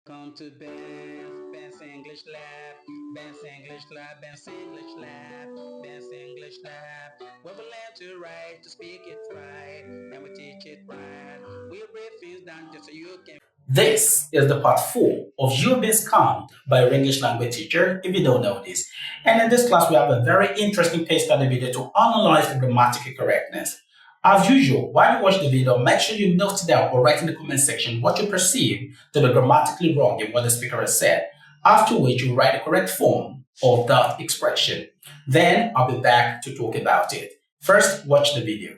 Come to Ben's English Lab, Ben's English Lab, Ben's English Lab, Ben's English Lab. Where we learn to write, to speak it right, and we teach it right. We break things down just so you can. This is the part 4 of You Being Scammed by your English language teacher, if you don't know this. And in this class, we have a very interesting case study video to analyze the grammatical correctness. As usual, while you watch the video, make sure you note down or write in the comment section what you perceive to be grammatically wrong in what the speaker has said. After which, you write the correct form of that expression. Then I'll be back to talk about it. First, watch the video.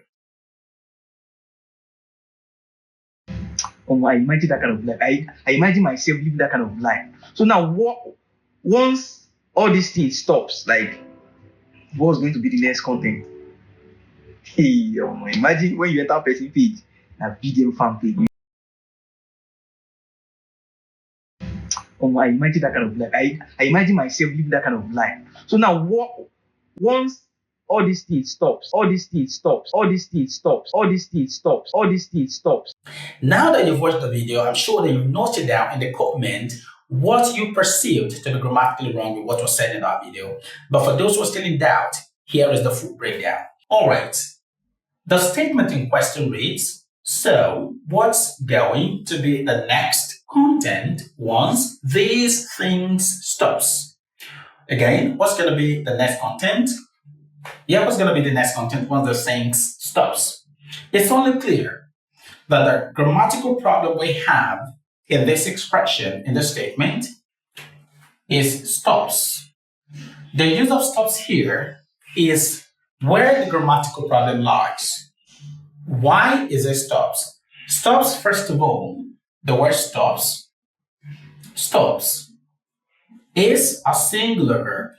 I imagine that kind of life. I imagine myself living that kind of life. So now, once all these things stops, like, what's going to be the next content? Hey, imagine when you enter person page, a BDM fan page. I imagine that kind of life. I imagine myself living that kind of life. So now, once all these things stops, all these things stops, all these things stops, all these things stops, all these things stops. Now that you've watched the video, I'm sure that you've noted down in the comment what you perceived to be grammatically wrong with what was said in that video. But for those who are still in doubt, here is the full breakdown. All right. The statement in question reads, so what's going to be the next content once these things stops? Again, what's going to be the next content? Yeah, what's going to be the next content once the things stops? It's only clear that the grammatical problem we have in this expression, in this statement, is stops. The use of stops here is where the grammatical problem lies. Why is it stops? Stops, first of all, the word stops is a singular verb.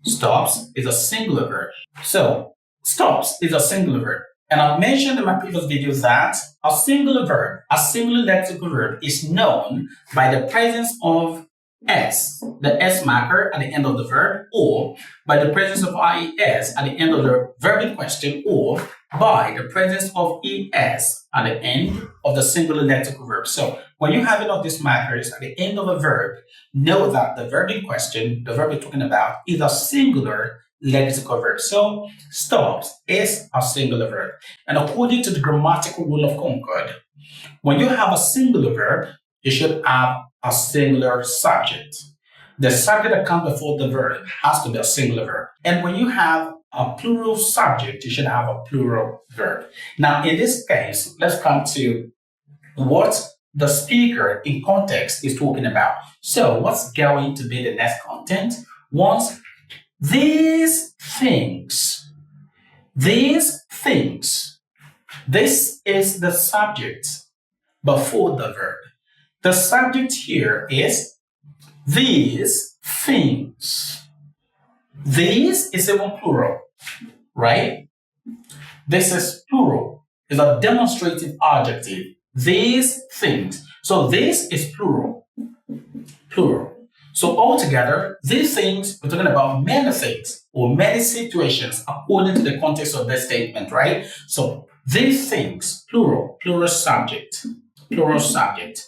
Stops is a singular verb. So, stops is a singular verb. And I've mentioned in my previous videos that a singular verb, a singular lexical verb, is known by the presence of S, the S marker at the end of the verb, or by the presence of IES at the end of the verb in question, or by the presence of ES at the end of the singular lexical verb. So when you have enough of these markers at the end of a verb, know that the verb in question, the verb you're talking about, is a singular lexical verb. So stops is a singular verb. And according to the grammatical rule of Concord, when you have a singular verb, you should have a singular subject. The subject that comes before the verb has to be a singular verb. And when you have a plural subject, you should have a plural verb. Now, in this case, let's come to what the speaker in context is talking about. So, what's going to be the next content? Once these things, this is the subject before the verb. The subject here is these things. These is even plural, right? This is plural. It's a demonstrative adjective. These things. So this is plural. Plural. So altogether, these things, we're talking about many things or many situations according to the context of this statement, right? So these things, plural, plural subject, plural subject.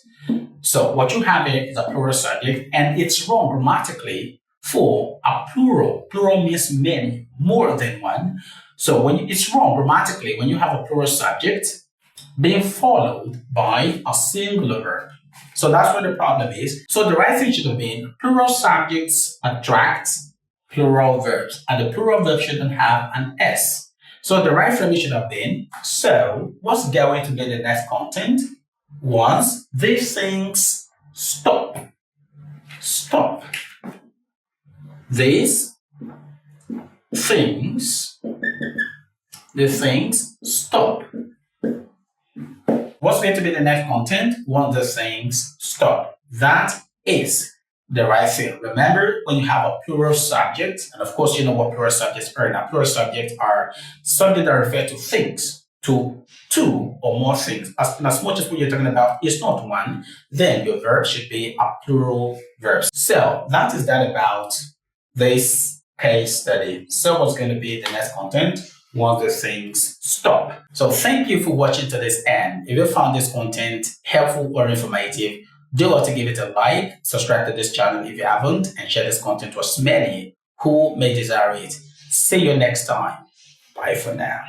So what you have here is a plural subject, and it's wrong grammatically for a plural. Plural means many, more than one. So it's wrong grammatically when you have a plural subject being followed by a singular verb. So that's what the problem is. So the right thing should have been plural subjects attract plural verbs, and the plural verb shouldn't have an S. So the right frame should have been, so what's going to be the next content? Once these things stop. Stop. These things, the things stop. What's going to be the next content? Once the things stop. That is the right thing. Remember, when you have a plural subject, and of course you know what plural subjects are. Now, plural subjects are subjects that refer to things, to two or more things. As much as what you're talking about is not one, then your verb should be a plural verb. So that is that about this case study. So what's going to be the next content once the things stop? So thank you for watching to this end. If you found this content helpful or informative, Do love to give it a like, subscribe to this channel if you haven't, and share this content with as many who may desire it. See you next time. Bye for now.